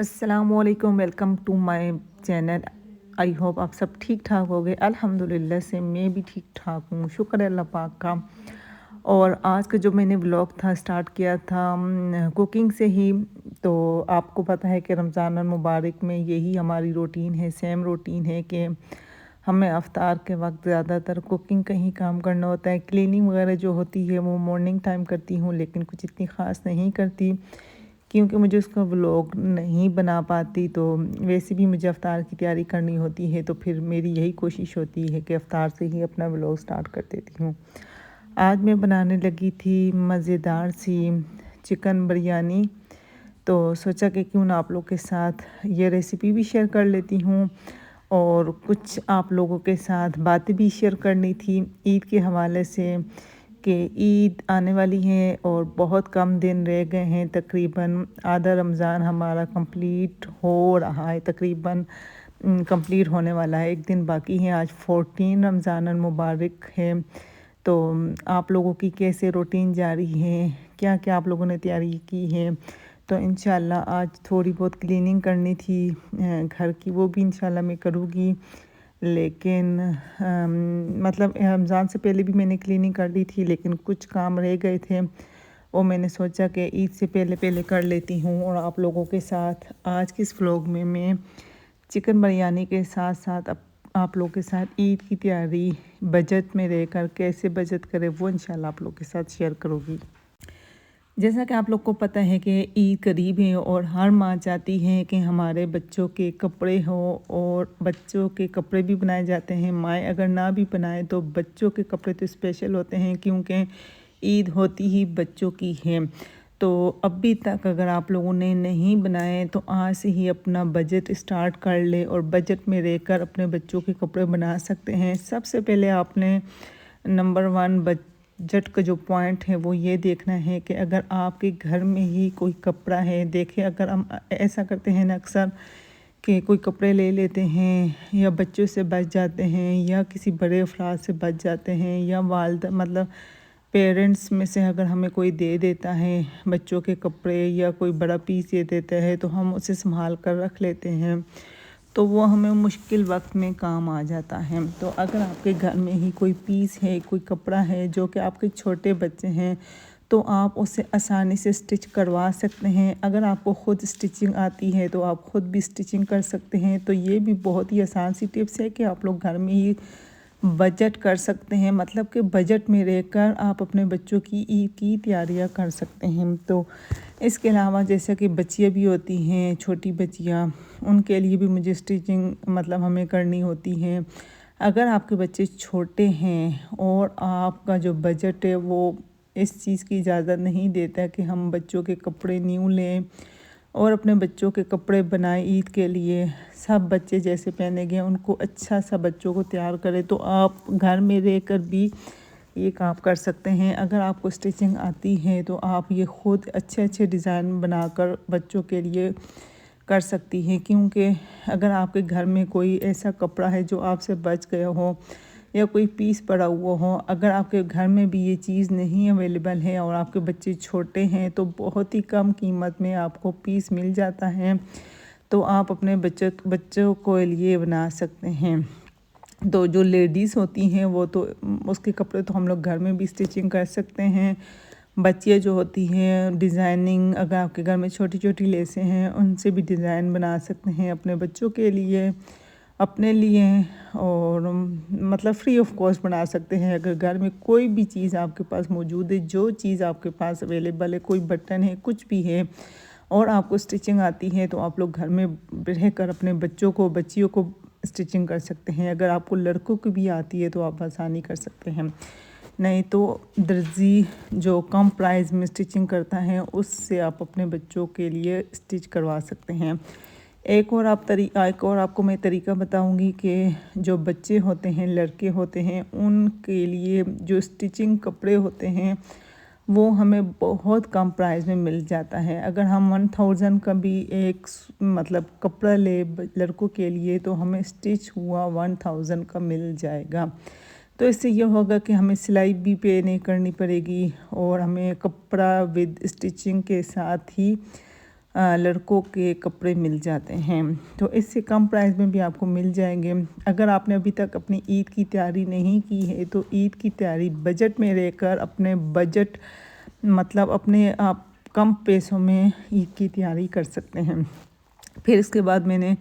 अस्सलामुअलैकुम, welcome to my channel. I hope आप सब ठीक ठाक हो गए। अल्हम्दुलिल्लाह से मैं भी ठीक ठाक हूँ, शुक्र है अल्लाह पाक का। और आज का जो मैंने व्लॉग था स्टार्ट किया था कुकिंग से ही। तो आपको पता है कि रमज़ान मुबारक में यही हमारी रूटीन है, सेम रूटीन है कि हमें अफ्तार के वक्त ज़्यादातर कुकिंग का ही काम करना होता है। क्लीनिंग वगैरह जो होती है वो मॉर्निंग टाइम करती हूँ, लेकिन कुछ इतनी ख़ास नहीं करती क्योंकि मुझे उसका व्लॉग नहीं बना पाती। तो वैसे भी मुझे अफ्तार की तैयारी करनी होती है, तो फिर मेरी यही कोशिश होती है कि अफ्तार से ही अपना व्लॉग स्टार्ट कर देती हूँ। आज मैं बनाने लगी थी मज़ेदार सी चिकन बिरयानी। तो सोचा कि क्यों ना आप लोग के साथ ये रेसिपी भी शेयर कर लेती हूँ और कुछ आप लोगों के साथ बातें भी शेयर करनी थी ईद के हवाले से कि ईद आने वाली है और बहुत कम दिन रह गए हैं। तकरीबन आधा रमज़ान हमारा कंप्लीट हो रहा है, तकरीबन कंप्लीट होने वाला है। एक दिन बाकी है, आज 14 रमज़ान मुबारक है। तो आप लोगों की कैसे रूटीन जारी है, क्या क्या आप लोगों ने तैयारी की है। तो इंशाल्लाह आज थोड़ी बहुत क्लीनिंग करनी थी घर की, वो भी इंशाल्लाह मैं करूँगी। लेकिन मतलब रमज़ान से पहले भी मैंने क्लीनिंग कर दी थी, लेकिन कुछ काम रह गए थे वो मैंने सोचा कि ईद से पहले पहले कर लेती हूँ। और आप लोगों के साथ आज के इस व्लॉग में मैं चिकन बिरयानी के साथ साथ आप लोगों के साथ ईद की तैयारी बजट में रहकर कैसे बचत करें वो इंशाल्लाह आप लोगों के साथ शेयर करूँगी। जैसा कि आप लोग को पता है कि ईद करीब है और हर माँ चाहती है कि हमारे बच्चों के कपड़े हों और बच्चों के कपड़े भी बनाए जाते हैं। माएँ अगर ना भी बनाए तो बच्चों के कपड़े तो स्पेशल होते हैं, क्योंकि ईद होती ही बच्चों की है। तो अभी तक अगर आप लोगों ने नहीं बनाए तो आज से ही अपना बजट स्टार्ट कर ले और बजट में रहकर अपने बच्चों के कपड़े बना सकते हैं। सबसे पहले आपने नंबर 1 बजट का जो पॉइंट है वो ये देखना है कि अगर आपके घर में ही कोई कपड़ा है। देखिए, अगर हम ऐसा करते हैं ना अक्सर कि कोई कपड़े ले लेते हैं या बच्चों से बच जाते हैं या किसी बड़े अफराद से बच जाते हैं या वालदा मतलब पेरेंट्स में से अगर हमें कोई दे देता है बच्चों के कपड़े या कोई बड़ा पीस दे देता है तो हम उसे संभाल कर रख लेते हैं, तो वो हमें मुश्किल वक्त में काम आ जाता है। तो अगर आपके घर में ही कोई पीस है, कोई कपड़ा है जो कि आपके छोटे बच्चे हैं, तो आप उसे आसानी से स्टिच करवा सकते हैं। अगर आपको ख़ुद स्टिचिंग आती है तो आप ख़ुद भी स्टिचिंग कर सकते हैं। तो ये भी बहुत ही आसान सी टिप्स है कि आप लोग घर में ही बजट कर सकते हैं, मतलब कि बजट में रहकर आप अपने बच्चों की ईद की तैयारियां कर सकते हैं। तो इसके अलावा जैसे कि बच्चियाँ भी होती हैं, छोटी बच्चियाँ, उनके लिए भी मुझे स्टिचिंग मतलब हमें करनी होती है। अगर आपके बच्चे छोटे हैं और आपका जो बजट है वो इस चीज़ की इजाज़त नहीं देता कि हम बच्चों के कपड़े न्यू लें और अपने बच्चों के कपड़े बनाए ईद के लिए, सब बच्चे जैसे पहने गए उनको अच्छा सा बच्चों को तैयार करें, तो आप घर में रहकर भी ये काम कर सकते हैं। अगर आपको स्टिचिंग आती है तो आप ये ख़ुद अच्छे अच्छे डिज़ाइन बनाकर बच्चों के लिए कर सकती हैं। क्योंकि अगर आपके घर में कोई ऐसा कपड़ा है जो आपसे बच गया हो या कोई पीस पड़ा हुआ हो, अगर आपके घर में भी ये चीज़ नहीं अवेलेबल है और आपके बच्चे छोटे हैं, तो बहुत ही कम कीमत में आपको पीस मिल जाता है, तो आप अपने बच्चों को लिए बना सकते हैं। तो जो लेडीज़ होती हैं वो तो उसके कपड़े तो हम लोग घर में भी स्टिचिंग कर सकते हैं। बच्चियाँ जो होती हैं डिज़ाइनिंग, अगर आपके घर में छोटी छोटी लेसें हैं उनसे भी डिज़ाइन बना सकते हैं अपने बच्चों के लिए, अपने लिए, और मतलब फ्री ऑफ कॉस्ट बना सकते हैं। अगर घर में कोई भी चीज़ आपके पास मौजूद है, जो चीज़ आपके पास अवेलेबल है, कोई बटन है, कुछ भी है और आपको स्टिचिंग आती है, तो आप लोग घर में रहकर अपने बच्चों को, बच्चियों को स्टिचिंग कर सकते हैं। अगर आपको लड़कों की भी आती है तो आप आसानी कर सकते हैं, नहीं तो दर्जी जो कम प्राइस में स्टिचिंग करता है उससे आप अपने बच्चों के लिए स्टिच करवा सकते हैं। एक और आपको मैं तरीका बताऊंगी कि जो बच्चे होते हैं, लड़के होते हैं, उनके लिए जो स्टिचिंग कपड़े होते हैं वो हमें बहुत कम प्राइस में मिल जाता है। अगर हम 1000 का भी एक मतलब कपड़ा ले लड़कों के लिए, तो हमें स्टिच हुआ 1000 का मिल जाएगा। तो इससे ये होगा कि हमें सिलाई भी पे नहीं करनी पड़ेगी और हमें कपड़ा विद स्टिचिंग के साथ ही लड़कों के कपड़े मिल जाते हैं। तो इससे कम प्राइस में भी आपको मिल जाएंगे। अगर आपने अभी तक अपनी ईद की तैयारी नहीं की है तो ईद की तैयारी बजट में रहकर अपने बजट मतलब अपने आप कम पैसों में ईद की तैयारी कर सकते हैं। फिर इसके बाद मैंने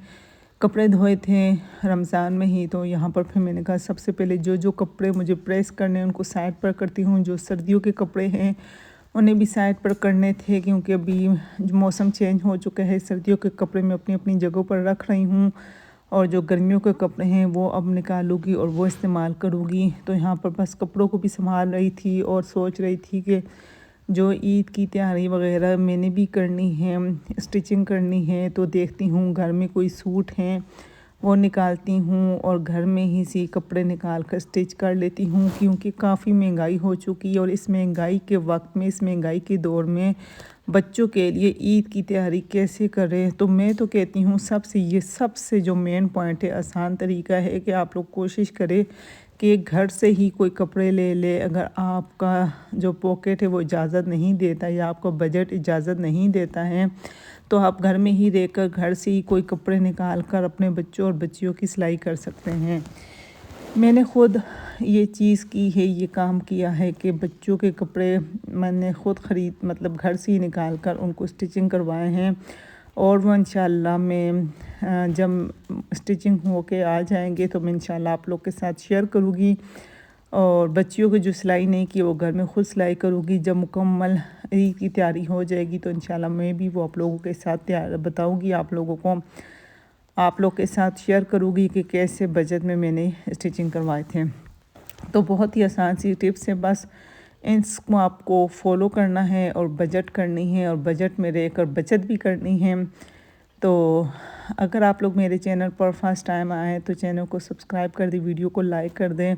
कपड़े धोए थे रमज़ान में ही, तो यहाँ पर फिर मैंने कहा सबसे पहले जो जो कपड़े मुझे प्रेस करने हैं उनको साइड पर करती हूँ। जो सर्दियों के कपड़े हैं उन्हें भी साइड पर करने थे, क्योंकि अभी मौसम चेंज हो चुका है। सर्दियों के कपड़े मैं अपनी अपनी जगहों पर रख रही हूँ और जो गर्मियों के कपड़े हैं वो अब निकालूँगी और वो इस्तेमाल करूँगी। तो यहाँ पर बस कपड़ों को भी संभाल रही थी और सोच रही थी कि जो ईद की तैयारी वगैरह मैंने भी करनी है, स्टिचिंग करनी है। तो देखती हूँ घर में कोई सूट हैं वो निकालती हूँ और घर में ही सी कपड़े निकाल कर स्टिच कर लेती हूँ, क्योंकि काफ़ी महंगाई हो चुकी है और इस महंगाई के वक्त में, इस महंगाई के दौर में बच्चों के लिए ईद की तैयारी कैसे करें। तो मैं तो कहती हूँ सबसे जो मेन पॉइंट है, आसान तरीका है कि आप लोग कोशिश करें कि घर से ही कोई कपड़े ले ले। अगर आपका जो पॉकेट है वो इजाज़त नहीं देता या आपका बजट इजाज़त नहीं देता है तो आप घर में ही रहकर घर से ही कोई कपड़े निकाल कर अपने बच्चों और बच्चियों की सिलाई कर सकते हैं। मैंने ख़ुद ये चीज़ की है, ये काम किया है कि बच्चों के कपड़े मैंने ख़ुद मतलब घर से ही निकाल कर उनको स्टिचिंग करवाए हैं। और वो इंशाल्लाह मैं जब स्टिचिंग हो के आ जाएंगे तो मैं इंशाल्लाह आप लोग के साथ शेयर करूँगी। और बच्चियों की जो सिलाई नहीं की वो घर में ख़ुद सिलाई करूँगी। जब मुकम्मल ईद की तैयारी हो जाएगी तो इंशाल्लाह मैं भी वो आप लोगों के साथ तैयार बताऊँगी, आप लोगों को आप लोग के साथ शेयर करूँगी कि कैसे बजट में मैंने स्टिचिंग करवाए थे। तो बहुत ही आसान सी टिप्स है, बस इसको आपको फॉलो करना है और बजट करनी है और बजट में रहकर बचत भी करनी है। तो अगर आप लोग मेरे चैनल पर फर्स्ट टाइम आए तो चैनल को सब्सक्राइब कर दें, वीडियो को लाइक कर दें,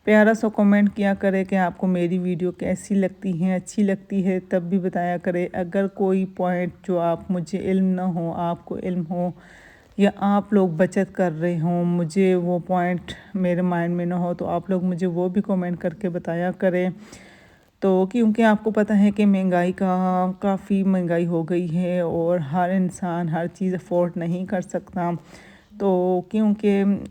प्यारा सा कमेंट किया करें कि आपको मेरी वीडियो कैसी लगती है, अच्छी लगती है तब भी बताया करें। अगर कोई पॉइंट जो आप मुझे इल्म ना हो, आपको इल्म हो या आप लोग बचत कर रहे हों, मुझे वो पॉइंट मेरे माइंड में ना हो तो आप लोग मुझे वो भी कमेंट करके बताया करें। तो क्योंकि आपको पता है कि महंगाई काफ़ी महंगाई हो गई है और हर इंसान हर चीज़ अफोर्ड नहीं कर सकता। तो क्योंकि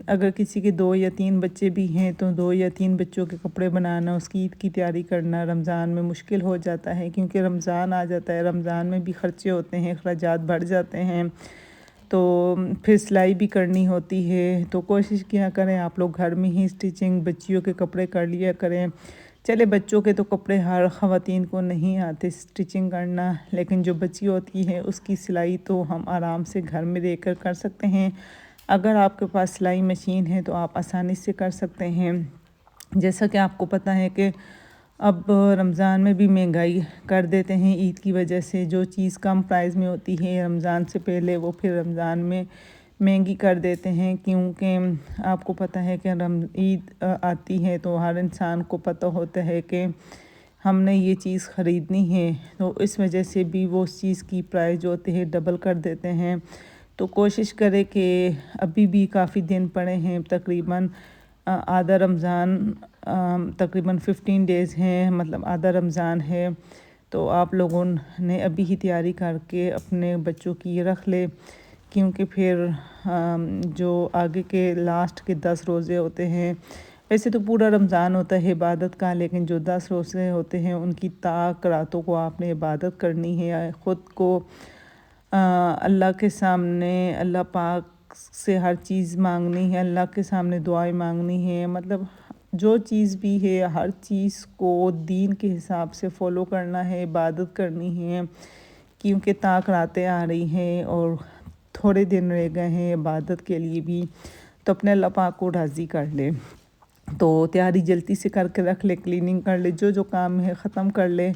अगर किसी के 2 या 3 बच्चे भी हैं तो 2 या 3 बच्चों के कपड़े बनाना, उसकी ईद की तैयारी करना रमज़ान में मुश्किल हो जाता है, क्योंकि रमज़ान आ जाता है। रमज़ान में भी ख़र्चे होते हैं, अखराजात बढ़ जाते हैं, तो फिर सिलाई भी करनी होती है। तो कोशिश किया करें आप लोग घर में ही स्टिचिंग बच्चियों के कपड़े कर लिया करें। चले बच्चों के तो कपड़े हर ख़वातीन को नहीं आते स्टिचिंग करना, लेकिन जो बच्ची होती है उसकी सिलाई तो हम आराम से घर में रहकर कर सकते हैं। अगर आपके पास सिलाई मशीन है तो आप आसानी से कर सकते हैं। जैसा कि आपको पता है कि अब रमज़ान में भी महंगाई कर देते हैं ईद की वजह से। जो चीज़ कम प्राइस में होती है रमज़ान से पहले वो फिर रमज़ान में महंगी कर देते हैं, क्योंकि आपको पता है कि ईद आती है तो हर इंसान को पता होता है कि हमने ये चीज़ ख़रीदनी है, तो इस वजह से भी वो उस चीज़ की प्राइस जो होते हैं डबल कर देते हैं। तो कोशिश करें कि अभी भी काफ़ी दिन पड़े हैं, तकरीबन आधा रमज़ान तकरीबन 15 डेज़ हैं, मतलब आधा रमज़ान है। तो आप लोगों ने अभी ही तैयारी करके अपने बच्चों की रख ले, क्योंकि फिर जो आगे के लास्ट के 10 रोज़े होते हैं, वैसे तो पूरा रमज़ान होता है इबादत का, लेकिन जो 10 रोज़े होते हैं उनकी ताक रातों को आपने इबादत करनी है, ख़ुद को अल्लाह के सामने अल्लाह पाक से हर चीज़ मांगनी है, अल्लाह के सामने दुआएं मांगनी है। मतलब जो चीज़ भी है हर चीज़ को दीन के हिसाब से फ़ॉलो करना है, इबादत करनी है, क्योंकि ताक रातें आ रही हैं और थोड़े दिन रह गए हैं इबादत के लिए भी। तो अपने अल्लाह पाक को राज़ी कर ले। तो तैयारी जल्दी से करके रख ले, क्लीनिंग कर ले, जो जो काम है ख़त्म कर ले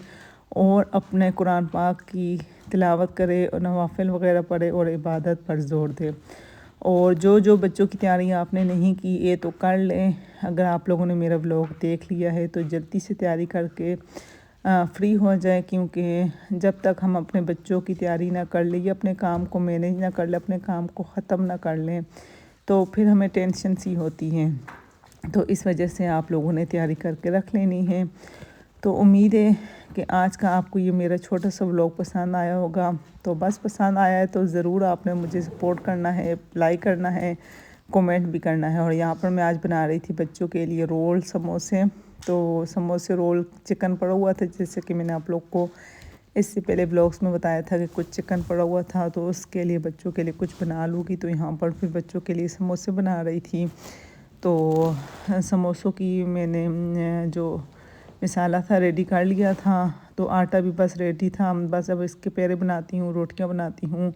और अपने कुरान पाक की तिलावत करे और नवाफिल वगैरह पढ़े और इबादत पर ज़ोर दे। और जो जो बच्चों की तैयारी आपने नहीं की ये तो कर लें। अगर आप लोगों ने मेरा व्लॉग देख लिया है तो जल्दी से तैयारी करके फ्री हो जाए, क्योंकि जब तक हम अपने बच्चों की तैयारी ना कर लें, अपने काम को मैनेज ना कर लें, अपने काम को ख़त्म ना कर लें, तो फिर हमें टेंशन सी होती है। तो इस वजह से आप लोगों ने तैयारी करके रख लेनी है। तो उम्मीद है कि आज का आपको ये मेरा छोटा सा व्लॉग पसंद आया होगा। तो बस पसंद आया है तो ज़रूर आपने मुझे सपोर्ट करना है, लाइक करना है, कमेंट भी करना है। और यहाँ पर मैं आज बना रही थी बच्चों के लिए रोल समोसे। तो समोसे रोल चिकन पड़ा हुआ था, जैसे कि मैंने आप लोग को इससे पहले ब्लॉग्स में बताया था कि कुछ चिकन पड़ा हुआ था, तो उसके लिए बच्चों के लिए कुछ बना लूँगी। तो यहाँ पर फिर बच्चों के लिए समोसे बना रही थी। तो समोसों की मैंने जो मसाला था रेडी कर लिया था, तो आटा भी बस रेडी था। बस अब इसके पेड़े बनाती हूँ, रोटियाँ बनाती हूँ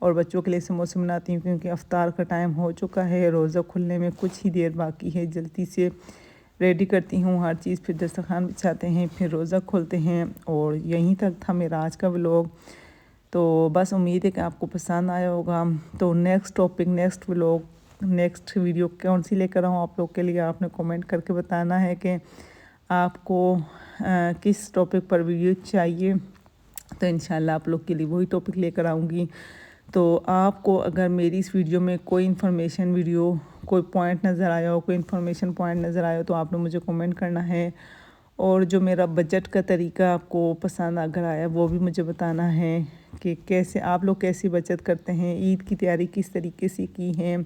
और बच्चों के लिए समोसे बनाती हूँ, क्योंकि अफ्तार का टाइम हो चुका है। रोज़ा खुलने में कुछ ही देर बाकी है। जल्दी से रेडी करती हूँ हर चीज़, फिर दस्तरखान बिछाते हैं, फिर रोज़ा खोलते हैं। और यहीं तक था मेरा आज का व्लॉग। तो बस उम्मीद है कि आपको पसंद आया होगा। तो next topic, next vlog, next video कौन सी लेकर आऊँ आप लोग के लिए, आपने कमेंट करके बताना है कि आपको किस टॉपिक पर वीडियो चाहिए। तो इंशाल्लाह आप लोग के लिए वही टॉपिक लेकर आऊँगी। तो आपको अगर मेरी इस वीडियो में कोई इन्फॉर्मेशन वीडियो, कोई पॉइंट नज़र आया हो, कोई इन्फॉर्मेशन पॉइंट नज़र आया हो, तो आपने मुझे कमेंट करना है। और जो मेरा बजट का तरीका आपको पसंद अगर आया वो भी मुझे बताना है कि कैसे आप लोग कैसी बचत करते हैं, ईद की तैयारी किस तरीके से की है,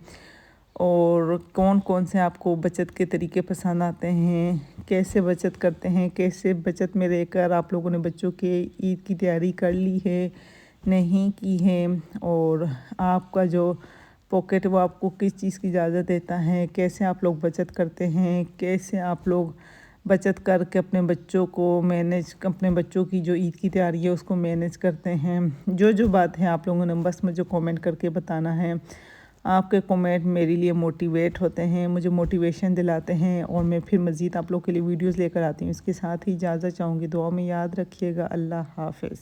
और कौन कौन से आपको बचत के तरीके पसंद आते हैं, कैसे बचत करते हैं, कैसे बचत में रहकर आप लोगों ने बच्चों के ईद की तैयारी कर ली है, नहीं की है, और आपका जो पॉकेट वो आपको किस चीज़ की इजाज़त देता है, कैसे आप लोग बचत करते हैं, कैसे आप लोग बचत करके अपने बच्चों को मैनेज, अपने बच्चों की जो ईद की तैयारी है उसको मैनेज करते हैं। जो जो बात है आप लोगों ने बस मुझे कमेंट करके बताना है। आपके कमेंट मेरे लिए मोटिवेट होते हैं, मुझे मोटिवेशन दिलाते हैं, और मैं फिर मज़ीद आप लोग के लिए वीडियोस लेकर आती हूँ। इसके साथ ही इजाज़त चाहूँगी, दुआ में याद रखिएगा। अल्लाह हाफ़िज़।